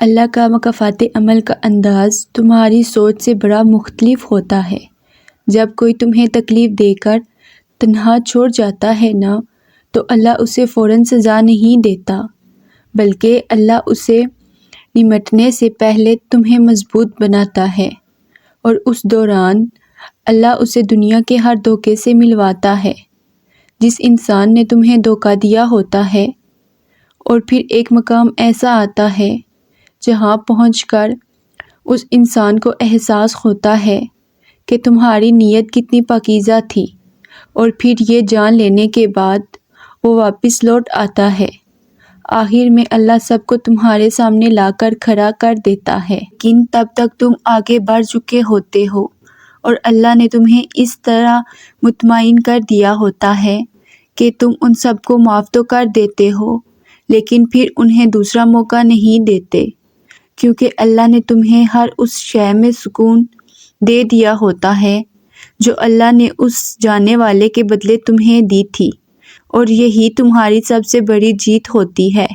اللہ کا مکافات عمل کا انداز تمہاری سوچ سے بڑا مختلف ہوتا ہے۔ جب کوئی تمہیں تکلیف دے کر تنہا چھوڑ جاتا ہے نا، تو اللہ اسے فوراً سزا نہیں دیتا، بلکہ اللہ اسے نمٹنے سے پہلے تمہیں مضبوط بناتا ہے، اور اس دوران اللہ اسے دنیا کے ہر دھوکے سے ملواتا ہے جس انسان نے تمہیں دھوکہ دیا ہوتا ہے۔ اور پھر ایک مقام ایسا آتا ہے جہاں پہنچ کر اس انسان کو احساس ہوتا ہے کہ تمہاری نیت کتنی پاکیزہ تھی، اور پھر یہ جان لینے کے بعد وہ واپس لوٹ آتا ہے۔ آخر میں اللہ سب کو تمہارے سامنے لا کر کھڑا کر دیتا ہے، لیکن تب تک تم آگے بڑھ چکے ہوتے ہو، اور اللہ نے تمہیں اس طرح مطمئن کر دیا ہوتا ہے کہ تم ان سب کو معاف تو کر دیتے ہو، لیکن پھر انہیں دوسرا موقع نہیں دیتے، کیونکہ اللہ نے تمہیں ہر اس شے میں سکون دے دیا ہوتا ہے جو اللہ نے اس جانے والے کے بدلے تمہیں دی تھی۔ اور یہی تمہاری سب سے بڑی جیت ہوتی ہے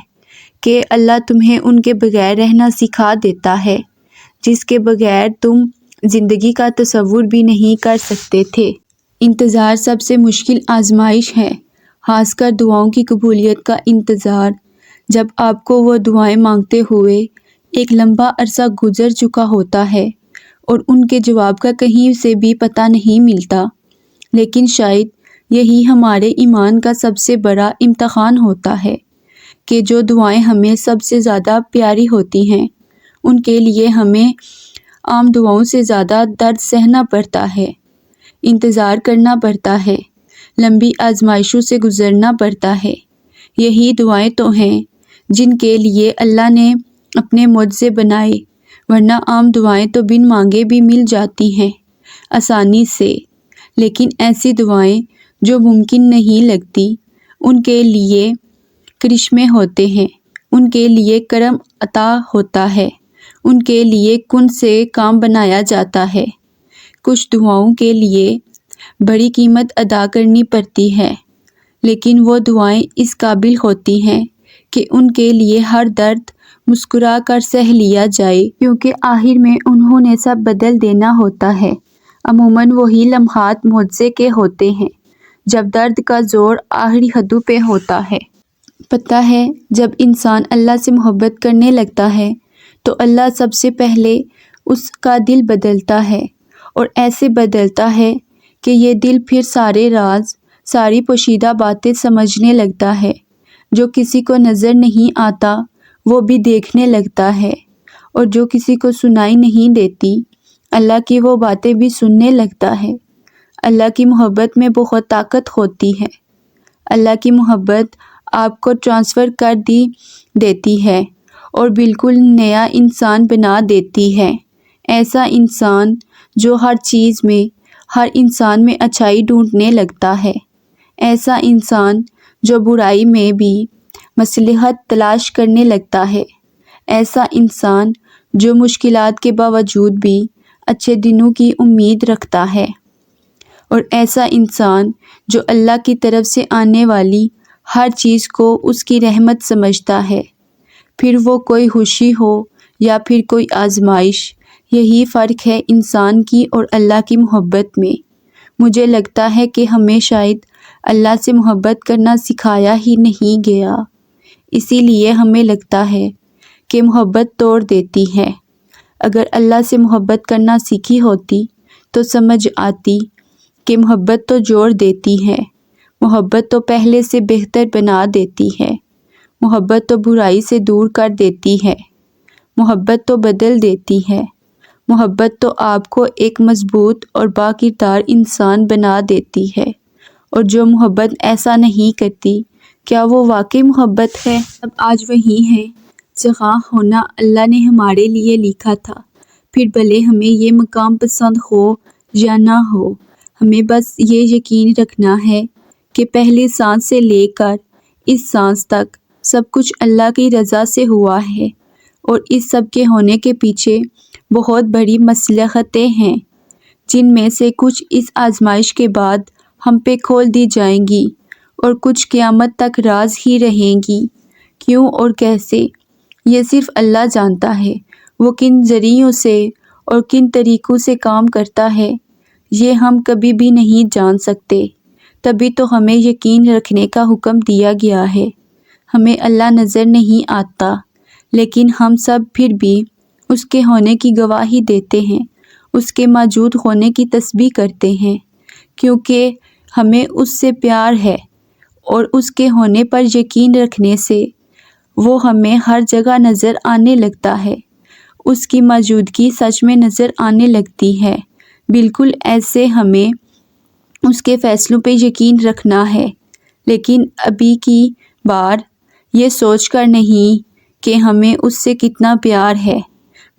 کہ اللہ تمہیں ان کے بغیر رہنا سکھا دیتا ہے جس کے بغیر تم زندگی کا تصور بھی نہیں کر سکتے تھے۔ انتظار سب سے مشکل آزمائش ہے، خاص کر دعاؤں کی قبولیت کا انتظار، جب آپ کو وہ دعائیں مانگتے ہوئے ایک لمبا عرصہ گزر چکا ہوتا ہے اور ان کے جواب کا کہیں سے بھی پتہ نہیں ملتا۔ لیکن شاید یہی ہمارے ایمان کا سب سے بڑا امتحان ہوتا ہے کہ جو دعائیں ہمیں سب سے زیادہ پیاری ہوتی ہیں، ان کے لیے ہمیں عام دعاؤں سے زیادہ درد سہنا پڑتا ہے، انتظار کرنا پڑتا ہے، لمبی آزمائشوں سے گزرنا پڑتا ہے۔ یہی دعائیں تو ہیں جن کے لیے اللہ نے اپنے معجزے بنائے، ورنہ عام دعائیں تو بن مانگے بھی مل جاتی ہیں آسانی سے، لیکن ایسی دعائیں جو ممکن نہیں لگتی، ان کے لیے کرشمے ہوتے ہیں، ان کے لیے کرم عطا ہوتا ہے، ان کے لیے کن سے کام بنایا جاتا ہے۔ کچھ دعاؤں کے لیے بڑی قیمت ادا کرنی پڑتی ہے، لیکن وہ دعائیں اس قابل ہوتی ہیں کہ ان کے لیے ہر درد مسکرا کر سہ لیا جائے، کیونکہ آخر میں انہوں نے سب بدل دینا ہوتا ہے۔ عموماً وہی لمحات معجزے کے ہوتے ہیں جب درد کا زور آخری حدوں پہ ہوتا ہے۔ پتہ ہے، جب انسان اللہ سے محبت کرنے لگتا ہے تو اللہ سب سے پہلے اس کا دل بدلتا ہے، اور ایسے بدلتا ہے کہ یہ دل پھر سارے راز، ساری پوشیدہ باتیں سمجھنے لگتا ہے، جو کسی کو نظر نہیں آتا وہ بھی دیکھنے لگتا ہے، اور جو کسی کو سنائی نہیں دیتی اللہ کی وہ باتیں بھی سننے لگتا ہے۔ اللہ کی محبت میں بہت طاقت ہوتی ہے۔ اللہ کی محبت آپ کو ٹرانسفر کر دیتی ہے اور بالکل نیا انسان بنا دیتی ہے، ایسا انسان جو ہر چیز میں، ہر انسان میں اچھائی ڈھونڈنے لگتا ہے، ایسا انسان جو برائی میں بھی مصلحت تلاش کرنے لگتا ہے، ایسا انسان جو مشکلات کے باوجود بھی اچھے دنوں کی امید رکھتا ہے، اور ایسا انسان جو اللہ کی طرف سے آنے والی ہر چیز کو اس کی رحمت سمجھتا ہے، پھر وہ کوئی خوشی ہو یا پھر کوئی آزمائش۔ یہی فرق ہے انسان کی اور اللہ کی محبت میں۔ مجھے لگتا ہے کہ ہمیں شاید اللہ سے محبت کرنا سکھایا ہی نہیں گیا، اسی لیے ہمیں لگتا ہے کہ محبت توڑ دیتی ہے۔ اگر اللہ سے محبت کرنا سیکھی ہوتی تو سمجھ آتی کہ محبت تو جوڑ دیتی ہے، محبت تو پہلے سے بہتر بنا دیتی ہے، محبت تو برائی سے دور کر دیتی ہے، محبت تو بدل دیتی ہے، محبت تو آپ کو ایک مضبوط اور باکردار انسان بنا دیتی ہے۔ اور جو محبت ایسا نہیں کرتی، کیا وہ واقعی محبت ہے؟ اب آج وہی ہے جہاں ہونا اللہ نے ہمارے لیے لکھا تھا، پھر بھلے ہمیں یہ مقام پسند ہو یا نہ ہو، ہمیں بس یہ یقین رکھنا ہے کہ پہلی سانس سے لے کر اس سانس تک سب کچھ اللہ کی رضا سے ہوا ہے، اور اس سب کے ہونے کے پیچھے بہت بڑی مصلحتیں ہیں، جن میں سے کچھ اس آزمائش کے بعد ہم پہ کھول دی جائیں گی اور کچھ قیامت تک راز ہی رہیں گی۔ کیوں اور کیسے، یہ صرف اللہ جانتا ہے۔ وہ کن ذریعوں سے اور کن طریقوں سے کام کرتا ہے یہ ہم کبھی بھی نہیں جان سکتے۔ تبھی تو ہمیں یقین رکھنے کا حکم دیا گیا ہے۔ ہمیں اللہ نظر نہیں آتا، لیکن ہم سب پھر بھی اس کے ہونے کی گواہی دیتے ہیں، اس کے موجود ہونے کی تسبیح کرتے ہیں، کیونکہ ہمیں اس سے پیار ہے، اور اس کے ہونے پر یقین رکھنے سے وہ ہمیں ہر جگہ نظر آنے لگتا ہے۔ اس کی موجودگی سچ میں نظر آنے لگتی ہے۔ بالکل ایسے ہمیں اس کے فیصلوں پہ یقین رکھنا ہے، لیکن ابھی کی بار یہ سوچ کر نہیں کہ ہمیں اس سے کتنا پیار ہے،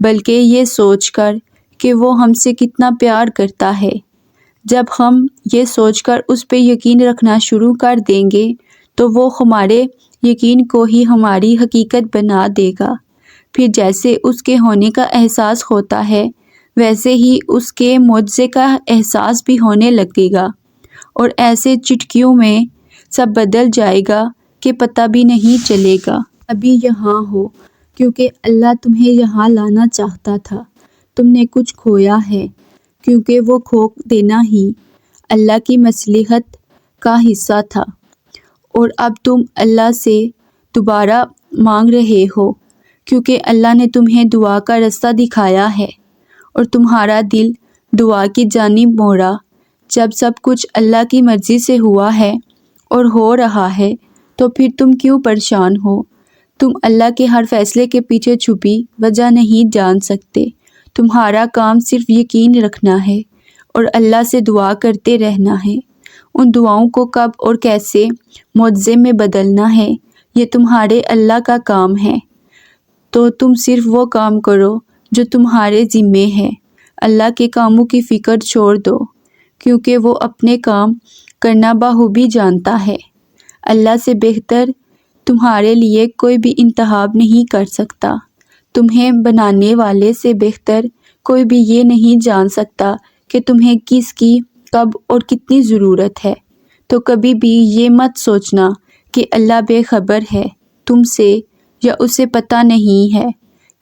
بلکہ یہ سوچ کر کہ وہ ہم سے کتنا پیار کرتا ہے۔ جب ہم یہ سوچ کر اس پہ یقین رکھنا شروع کر دیں گے تو وہ ہمارے یقین کو ہی ہماری حقیقت بنا دے گا۔ پھر جیسے اس کے ہونے کا احساس ہوتا ہے، ویسے ہی اس کے معجزے کا احساس بھی ہونے لگے گا، اور ایسے چٹکیوں میں سب بدل جائے گا کہ پتہ بھی نہیں چلے گا۔ ابھی یہاں ہو کیونکہ اللہ تمہیں یہاں لانا چاہتا تھا۔ تم نے کچھ کھویا ہے کیونکہ وہ کھو دینا ہی اللہ کی مصلحت کا حصہ تھا، اور اب تم اللہ سے دوبارہ مانگ رہے ہو کیونکہ اللہ نے تمہیں دعا کا رستہ دکھایا ہے اور تمہارا دل دعا کی جانب موڑا۔ جب سب کچھ اللہ کی مرضی سے ہوا ہے اور ہو رہا ہے تو پھر تم کیوں پریشان ہو؟ تم اللہ کے ہر فیصلے کے پیچھے چھپی وجہ نہیں جان سکتے۔ تمہارا کام صرف یقین رکھنا ہے اور اللہ سے دعا کرتے رہنا ہے۔ ان دعاؤں کو کب اور کیسے معجزے میں بدلنا ہے یہ تمہارے اللہ کا کام ہے، تو تم صرف وہ کام کرو جو تمہارے ذمے ہے۔ اللہ کے کاموں کی فکر چھوڑ دو، کیونکہ وہ اپنے کام کرنا بخوبی جانتا ہے۔ اللہ سے بہتر تمہارے لیے کوئی بھی انتخاب نہیں کر سکتا۔ تمہیں بنانے والے سے بہتر کوئی بھی یہ نہیں جان سکتا کہ تمہیں کس کی کب اور کتنی ضرورت ہے۔ تو کبھی بھی یہ مت سوچنا کہ اللہ بے خبر ہے تم سے، یا اسے پتہ نہیں ہے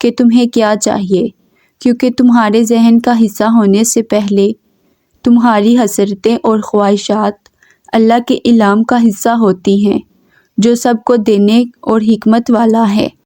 کہ تمہیں کیا چاہیے، کیونکہ تمہارے ذہن کا حصہ ہونے سے پہلے تمہاری حسرتیں اور خواہشات اللہ کے علم کا حصہ ہوتی ہیں، جو سب کو دینے اور حکمت والا ہے۔